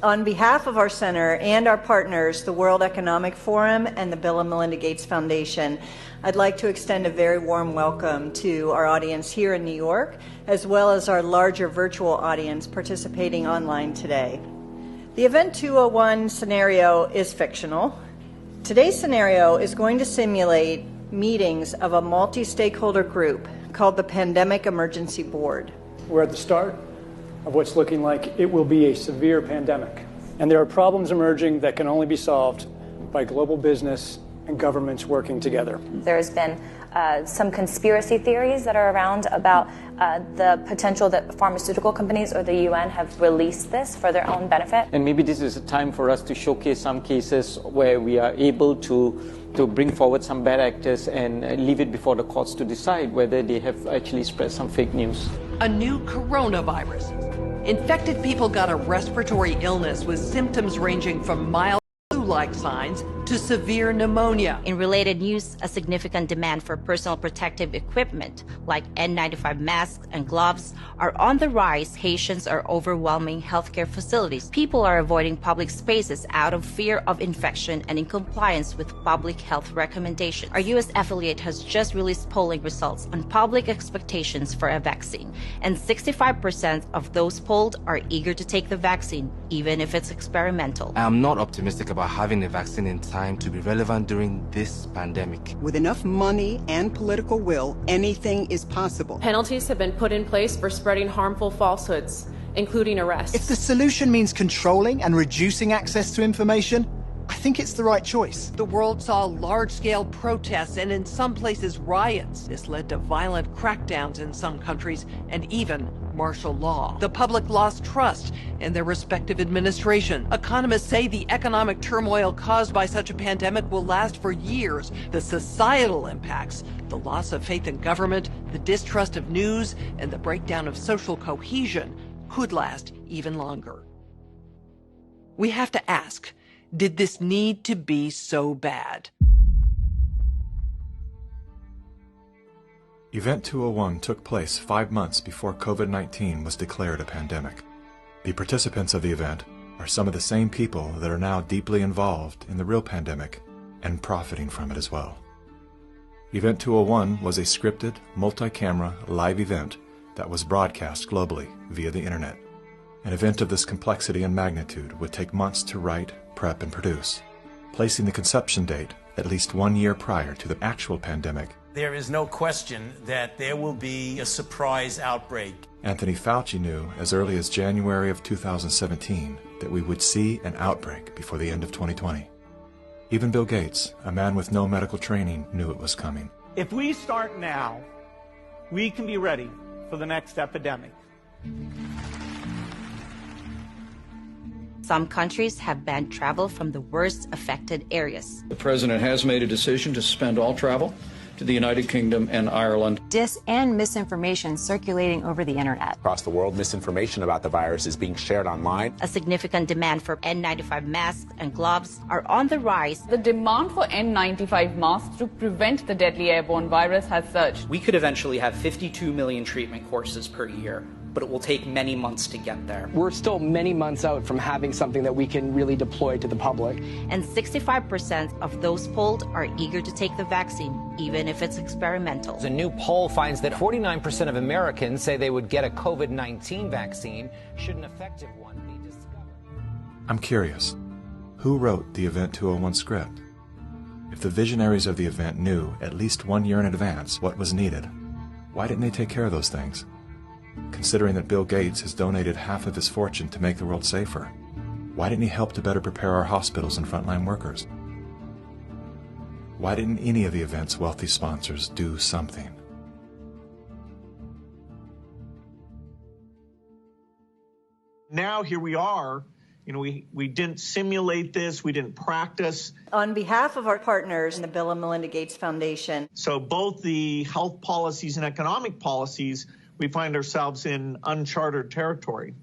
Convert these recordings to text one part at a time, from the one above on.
On behalf of our center and our partners, the World Economic Forum and the Bill and Melinda Gates Foundation, I'd like to extend a very warm welcome to our audience here in New York, as well as our larger virtual audience participating online today. The Event 201 scenario is fictional. Today's scenario is going to simulate meetings of a multi-stakeholder group called the Pandemic Emergency Board. We're at the start of what's looking like it will be a severe pandemic. And there are problems emerging that can only be solved by global business and governments working together. There's been some conspiracy theories that are around about the potential that pharmaceutical companies or the UN have released this for their own benefit. And maybe this is a time for us to showcase some cases where we are able to bring forward some bad actors and leave it before the courts to decide whether they have actually spread some fake news. A new coronavirus. Infected people got a respiratory illness with symptoms ranging from mild flu-like signs to severe pneumonia. In related news, a significant demand for personal protective equipment like N95 masks and gloves are on the rise. Haitians are overwhelming healthcare facilities. People are avoiding public spaces out of fear of infection and in compliance with public health recommendations. Our U.S. affiliate has just released polling results on public expectations for a vaccine, and 65% of those polled are eager to take the vaccine, even if it's experimental. I am not optimistic about having the vaccine in time to be relevant during this pandemic. With enough money and political will, anything is possible. Penalties have been put in place for spreading harmful falsehoods, including arrests. If the solution means controlling and reducing access to information, I think it's the right choice. The world saw large-scale protests and in some places riots. This led to violent crackdowns in some countries and even martial law. The public lost trust in their respective administration. Economists say the economic turmoil caused by such a pandemic will last for years. The societal impacts, the loss of faith in government, the distrust of news, and the breakdown of social cohesion could last even longer. We have to ask, did this need to be so bad? Event 201 took place 5 months before COVID-19 was declared a pandemic. The participants of the event are some of the same people that are now deeply involved in the real pandemic and profiting from it as well. Event 201 was a scripted, multi-camera, live event that was broadcast globally via the internet. An event of this complexity and magnitude would take months to write, prep, and produce, placing the conception date at least 1 year prior to the actual pandemic. There is no question that there will be a surprise outbreak. Anthony Fauci knew as early as January of 2017 that we would see an outbreak before the end of 2020. Even Bill Gates, a man with no medical training, knew it was coming. If we start now, we can be ready for the next epidemic. Some countries have banned travel from the worst affected areas. The president has made a decision to suspend all travel to the United Kingdom and Ireland. Dis and misinformation circulating over the internet. Across the world, misinformation about the virus is being shared online. A significant demand for N95 masks and gloves are on the rise. The demand for N95 masks to prevent the deadly airborne virus has surged. We could eventually have 52 million treatment courses per year, but it will take many months to get there. We're still many months out from having something that we can really deploy to the public. And 65% of those polled are eager to take the vaccine, even if it's experimental. A new poll finds that 49% of Americans say they would get a COVID-19 vaccine should an effective one be discovered. I'm curious, who wrote the Event 201 script? If the visionaries of the event knew at least 1 year in advance what was needed, why didn't they take care of those things? Considering that Bill Gates has donated half of his fortune to make the world safer, why didn't he help to better prepare our hospitals and frontline workers? Why didn't any of the event's wealthy sponsors do something? Now here we are. You know, we didn't simulate this, we didn't practice. On behalf of our partners in the Bill and Melinda Gates Foundation. So both the health policies and economic policies, we find ourselves in uncharted territory.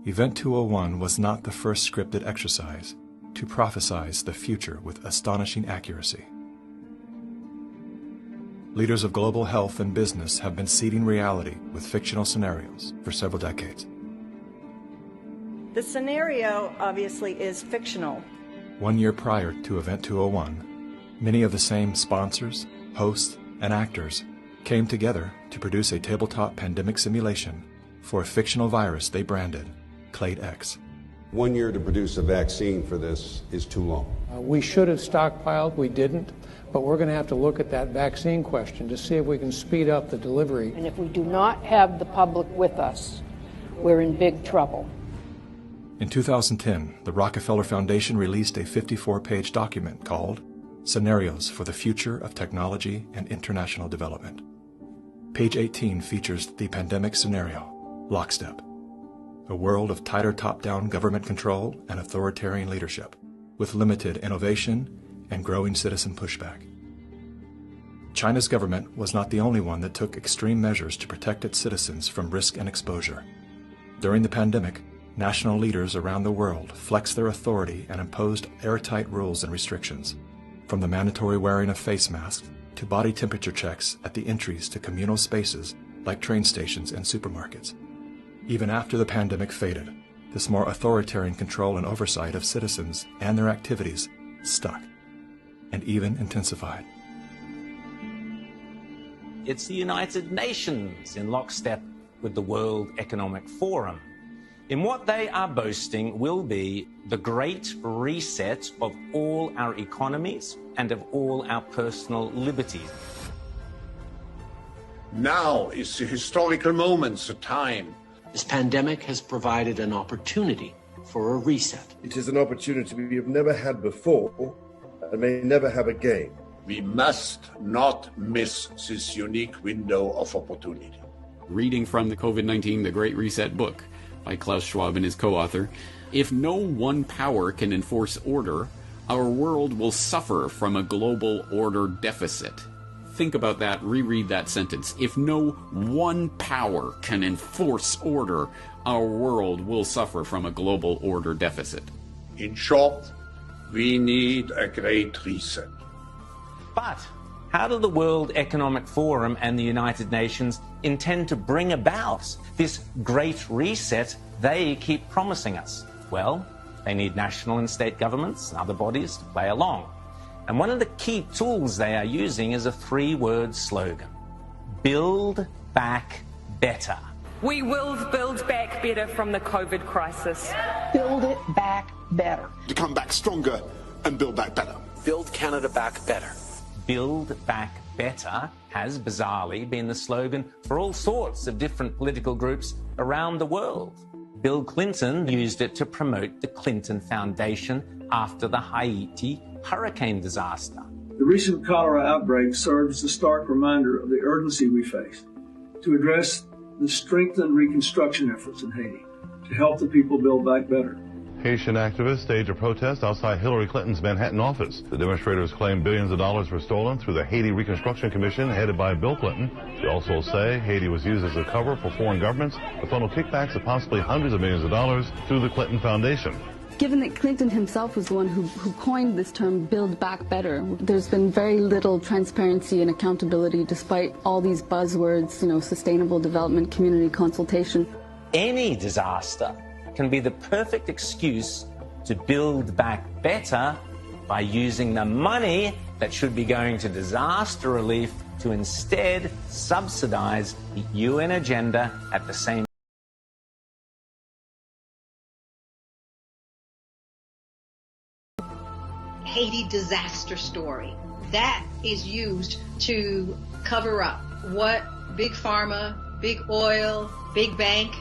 Event 201 was not the first scripted exercise to prophesize the future with astonishing accuracy. Leaders of global health and business have been seeding reality with fictional scenarios for several decades. The scenario obviously is fictional. 1 year prior to Event 201, many of the same sponsors, hosts, and actors came together to produce a tabletop pandemic simulation for a fictional virus they branded Clade X. 1 year to produce a vaccine for this is too long. We should have stockpiled, we didn't, but we're going to have to look at that vaccine question to see if we can speed up the delivery. And if we do not have the public with us, we're in big trouble. In 2010, the Rockefeller Foundation released a 54-page document called Scenarios for the Future of Technology and International Development. Page 18 features the pandemic scenario, Lockstep, a world of tighter top-down government control and authoritarian leadership, with limited innovation and growing citizen pushback. China's government was not the only one that took extreme measures to protect its citizens from risk and exposure. During the pandemic, national leaders around the world flexed their authority and imposed airtight rules and restrictions, from the mandatory wearing of face masks to body temperature checks at the entries to communal spaces like train stations and supermarkets. Even after the pandemic faded, this more authoritarian control and oversight of citizens and their activities stuck, and even intensified. It's the United Nations in lockstep with the World Economic Forum, in what they are boasting will be the great reset of all our economies and of all our personal liberties. Now is the historical moment, the time. This pandemic has provided an opportunity for a reset. It is an opportunity we have never had before and may never have again. We must not miss this unique window of opportunity. Reading from the COVID-19 The Great Reset book by Klaus Schwab and his co-author, if no one power can enforce order, our world will suffer from a global order deficit. Think about that, reread that sentence. If no one power can enforce order, our world will suffer from a global order deficit. In short, we need a great reset. But how do the World Economic Forum and the United Nations intend to bring about this great reset they keep promising us? Well, they need national and state governments and other bodies to play along. And one of the key tools they are using is a three-word slogan: Build Back Better. We will build back better from the COVID crisis. Build it back better. To come back stronger and build back better. Build Canada back better. Build Back Better has bizarrely been the slogan for all sorts of different political groups around the world. Bill Clinton used it to promote the Clinton Foundation after the Haiti hurricane disaster. The recent cholera outbreak serves as a stark reminder of the urgency we face to address the strengthened reconstruction efforts in Haiti to help the people build back better. Haitian activists staged a protest outside Hillary Clinton's Manhattan office. The demonstrators claim billions of dollars were stolen through the Haiti Reconstruction Commission headed by Bill Clinton. They also say Haiti was used as a cover for foreign governments to funnel kickbacks of possibly hundreds of millions of dollars through the Clinton Foundation. Given that Clinton himself was the one who coined this term, Build Back Better, there's been very little transparency and accountability despite all these buzzwords, sustainable development, community consultation. Any disaster can be the perfect excuse to build back better by using the money that should be going to disaster relief to instead subsidize the UN agenda at the same time. Haiti disaster story. That is used to cover up what Big Pharma, Big Oil, Big Bank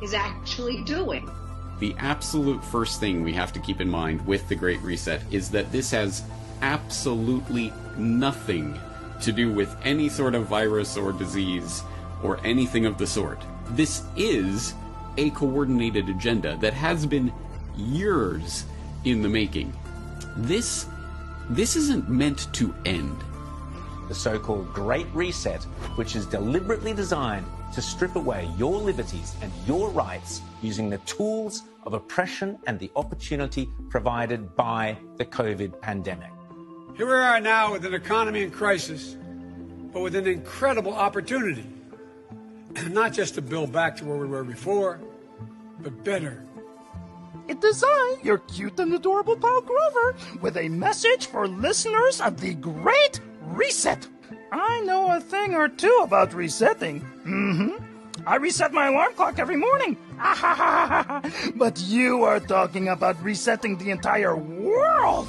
is actually doing. The absolute first thing we have to keep in mind with the Great Reset is that this has absolutely nothing to do with any sort of virus or disease or anything of the sort. This is a coordinated agenda that has been years in the making. This isn't meant to end. The so-called Great Reset, which is deliberately designed to strip away your liberties and your rights using the tools of oppression and the opportunity provided by the COVID pandemic. Here we are now with an economy in crisis, but with an incredible opportunity, not just to build back to where we were before, but better. it designed your cute and adorable pal Grover with a message for listeners of the Great Reset. I know a thing or two about resetting. I reset my alarm clock every morning. But you are talking about resetting the entire world.